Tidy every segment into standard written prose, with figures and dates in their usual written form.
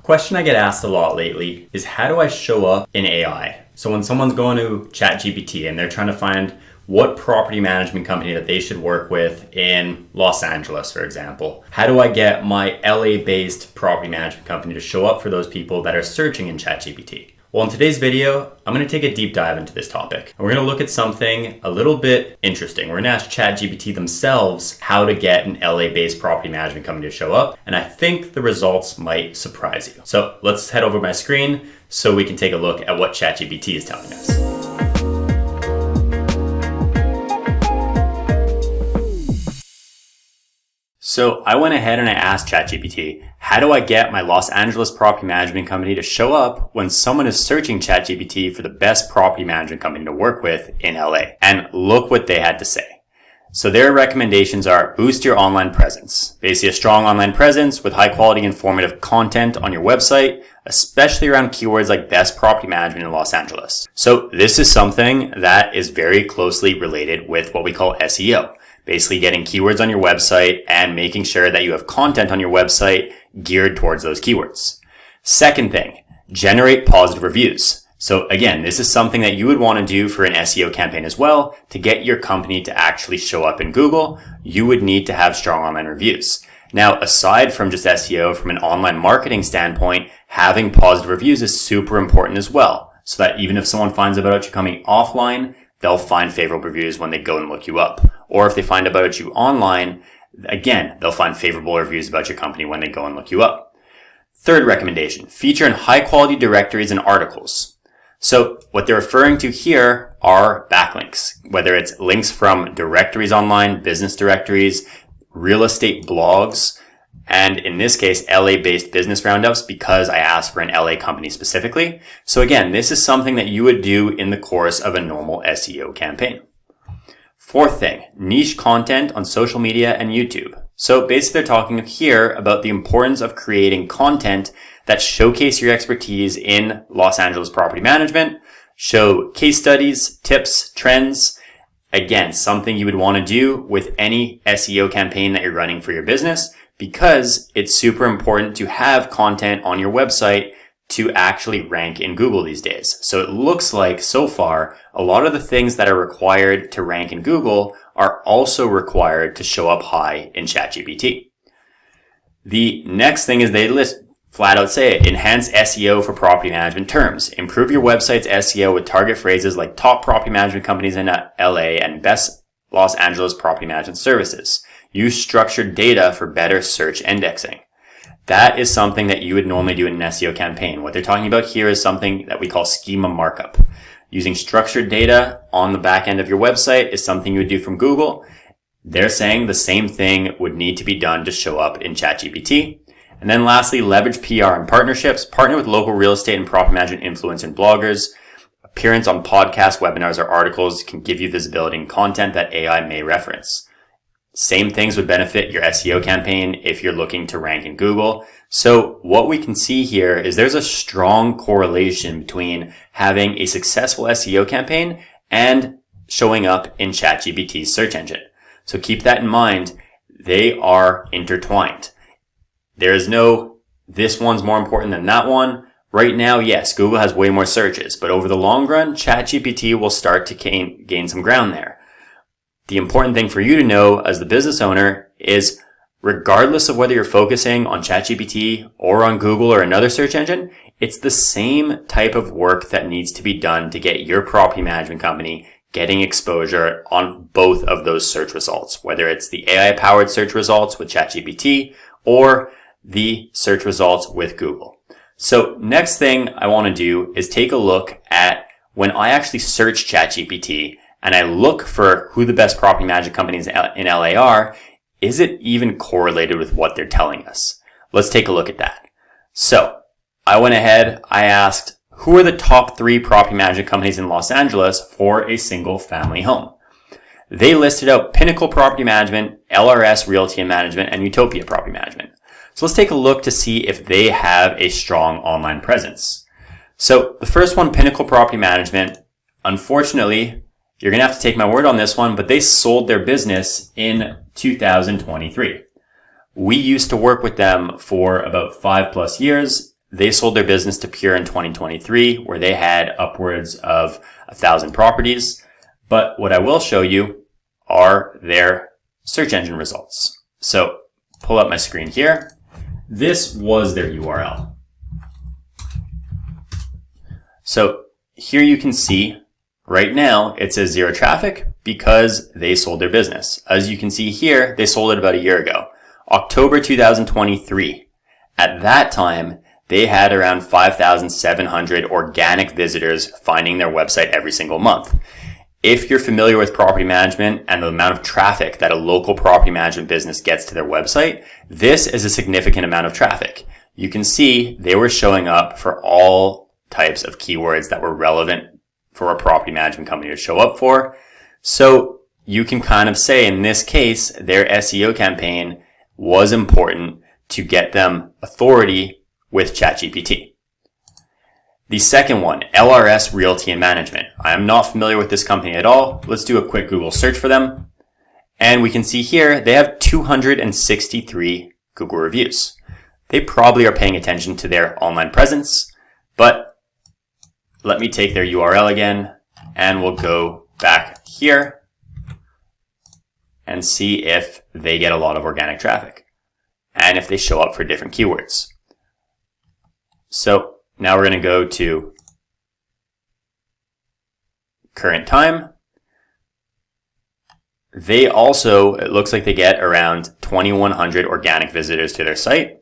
Question I get asked a lot lately is how do I show up in AI? So when someone's going to ChatGPT and they're trying to find what property management company that they should work with in Los Angeles, for example, how do I get my LA-based property management company to show up for those people that are searching in ChatGPT? Well, in today's video, I'm going to take a deep dive into this topic. And we're going to look at something a little bit interesting. We're going to ask ChatGPT themselves how to get an LA-based property management company to show up. And I think the results might surprise you. So let's head over my screen so we can take a look at what ChatGPT is telling us. So I went ahead and I asked ChatGPT, how do I get my Los Angeles property management company to show up when someone is searching ChatGPT for the best property management company to work with in LA? And look what they had to say. So their recommendations are boost your online presence. Basically a strong online presence with high quality informative content on your website, especially around keywords like best property management in Los Angeles. So this is something that is very closely related with what we call SEO. Basically getting keywords on your website and making sure that you have content on your website geared towards those keywords. Second thing, generate positive reviews. So again, this is something that you would want to do for an SEO campaign as well. To get your company to actually show up in Google, you would need to have strong online reviews. Now, aside from just SEO, from an online marketing standpoint, having positive reviews is super important as well. So that even if someone finds out about your company offline, they'll find favorable reviews when they go and look you up. Or if they find out about you online, again, they'll find favorable reviews about your company when they go and look you up. Third recommendation, feature in high quality directories and articles. So what they're referring to here are backlinks, whether it's links from directories online, business directories, real estate blogs, and in this case, LA-based business roundups because I asked for an LA company specifically. So again, this is something that you would do in the course of a normal SEO campaign. Fourth thing, niche content on social media and YouTube. So basically they're talking here about the importance of creating content that showcase your expertise in Los Angeles property management, show case studies, tips, trends. Again, something you would want to do with any SEO campaign that you're running for your business because it's super important to have content on your website to actually rank in Google these days. So it looks like so far, a lot of the things that are required to rank in Google are also required to show up high in ChatGPT. The next thing is they list flat out say it, enhance SEO for property management terms. Improve your website's SEO with target phrases like top property management companies in LA and best Los Angeles property management services. Use structured data for better search indexing. That is something that you would normally do in an SEO campaign. What they're talking about here is something that we call schema markup. Using structured data on the back end of your website is something you would do from Google. They're saying the same thing would need to be done to show up in ChatGPT. And then lastly, leverage PR and partnerships. Partner with local real estate and property management influencers and bloggers. Appearance on podcasts, webinars, or articles can give you visibility and content that AI may reference. Same things would benefit your SEO campaign if you're looking to rank in Google. So what we can see here is there's a strong correlation between having a successful SEO campaign and showing up in ChatGPT's search engine. So keep that in mind. They are intertwined. There is no, this one's more important than that one. Right now, yes, Google has way more searches, but over the long run, ChatGPT will start to gain some ground there. The important thing for you to know as the business owner is regardless of whether you're focusing on ChatGPT or on Google or another search engine, it's the same type of work that needs to be done to get your property management company getting exposure on both of those search results, whether it's the AI-powered search results with ChatGPT or the search results with Google. So next thing I want to do is take a look at when I actually search ChatGPT and I look for who the best property management companies in LA are, is it even correlated with what they're telling us? Let's take a look at that. So I went ahead, I asked, who are the top 3 property management companies in Los Angeles for a single family home? They listed out Pinnacle Property Management, LRS Realty and Management, and Utopia Property Management. So let's take a look to see if they have a strong online presence. So the first one, Pinnacle Property Management, unfortunately, you're going to have to take my word on this one, but they sold their business in 2023. We used to work with them for about 5+ years. they sold their business to Pure in 2023, where they had upwards of 1,000 properties. But what I will show you are their search engine results. So pull up my screen here. This was their URL. So here you can see right now it says 0 traffic because they sold their business. As you can see here, they sold it about a year ago, October 2023. At that time, they had around 5,700 organic visitors finding their website every single month. If you're familiar with property management and the amount of traffic that a local property management business gets to their website, this is a significant amount of traffic. You can see they were showing up for all types of keywords that were relevant for a property management company to show up for. So you can kind of say in this case, their SEO campaign was important to get them authority with ChatGPT. The second one, LRS Realty and Management. I am not familiar with this company at all. Let's do a quick Google search for them. And we can see here they have 263 Google reviews. They probably are paying attention to their online presence, but let me take their URL again and we'll go back here and see if they get a lot of organic traffic and if they show up for different keywords. So now we're going to go to current time. They also, it looks like they get around 2,100 organic visitors to their site.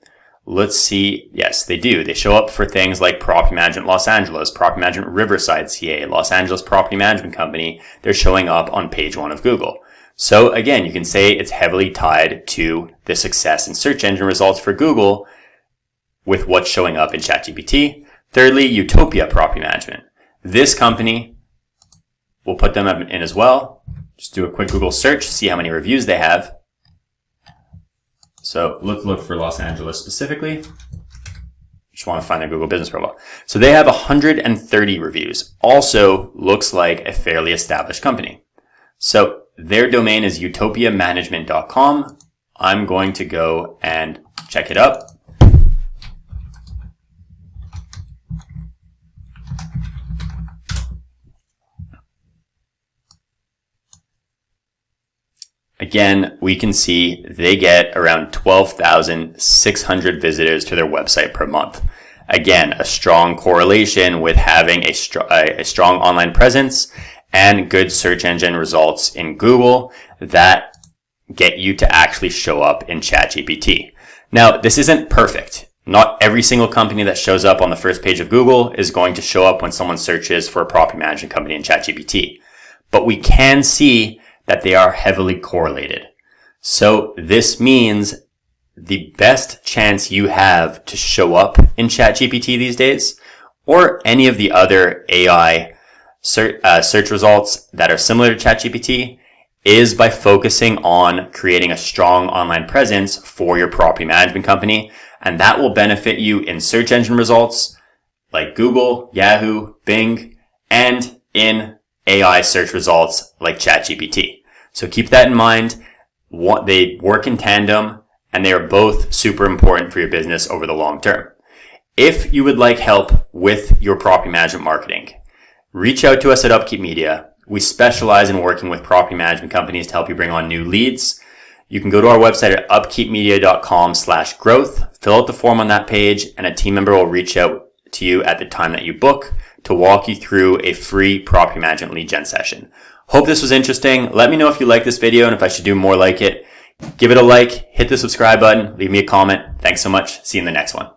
Let's see. Yes, they do. They show up for things like Property Management Los Angeles, Property Management Riverside CA, Los Angeles Property Management Company. They're showing up on page 1 of Google. So again, you can say it's heavily tied to the success in search engine results for Google with what's showing up in ChatGPT. Thirdly, Utopia Property Management. This company, we'll put them in as well. Just do a quick Google search, see how many reviews they have. So let's look for Los Angeles specifically. Just want to find their Google business profile. So they have 130 reviews. Also looks like a fairly established company. So their domain is utopiamanagement.com. I'm going to go and check it up. Again, we can see they get around 12,600 visitors to their website per month. Again, a strong correlation with having a strong online presence and good search engine results in Google that get you to actually show up in ChatGPT. Now, this isn't perfect. Not every single company that shows up on the first page of Google is going to show up when someone searches for a property management company in ChatGPT. But we can see that they are heavily correlated. So this means the best chance you have to show up in ChatGPT these days, or any of the other AI search results that are similar to ChatGPT, is by focusing on creating a strong online presence for your property management company. And that will benefit you in search engine results like Google, Yahoo, Bing, and in AI search results like ChatGPT. So keep that in mind. They work in tandem and they are both super important for your business over the long term. If you would like help with your property management marketing, reach out to us at Upkeep Media. We specialize in working with property management companies to help you bring on new leads. You can go to our website at upkeepmedia.com/growth, fill out the form on that page, and a team member will reach out to you at the time that you book to walk you through a free property management lead gen session. Hope this was interesting. Let me know if you like this video and if I should do more like it. Give it a like, hit the subscribe button, leave me a comment. Thanks so much. See you in the next one.